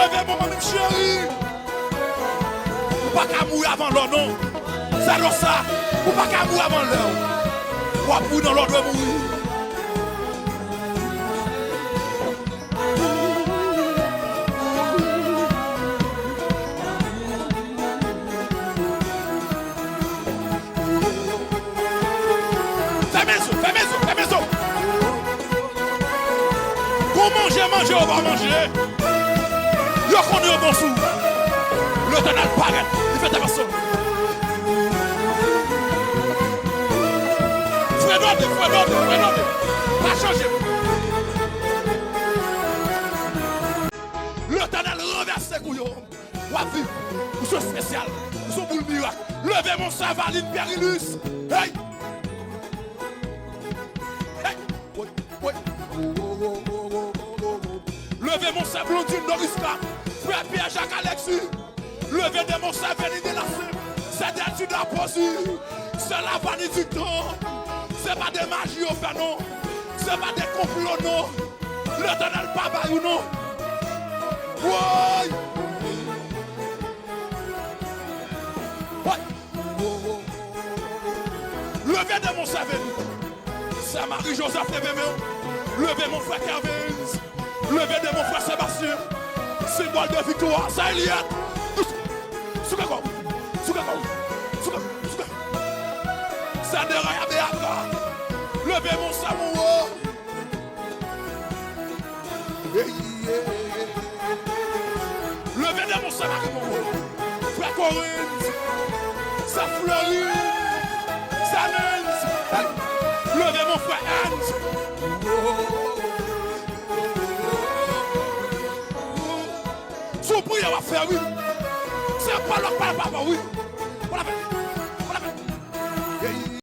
Levez mon ami chéri. Ou pas qu'à mourir avant l'heure, non. C'est alors ça. Ou pas qu'à mourir avant l'heure. Ou à mourir dans l'ordre de mourir. Manger, on va manger. Yo qu'on est au bon sou. Le tonal paraît. Il fait attention. Frère, pas changer. Le tonal renverse ses couillons. Ou à vivre. Ou ce spécial. Ou son boule miracle. Levez mon Savaline Périlus. Hey. Hey. Oui. Levez mon sablon d'une Doriska, frère Pierre Jacques Alexis. Levez de mon sablon de la femme. C'est d'études à poser. C'est la vanité du temps. C'est pas des magies au fait non. C'est pas des complots non. L'éternel papa ou non. Ouais. Levez de mon sablon. C'est Marie-Joseph Lévémé. Levez mon frère Kervins. Levez de mon frère Sébastien. Symbole de victoire. Ça y est. Soukako. Ça déraille à Béabra. Levez mon Samoua. Levez de mon Samarion. Frère Corinne. Ça fleurit. Ça lance. Levez mon frère Hans. Son prière va faire oui. C'est pas leur papa, oui.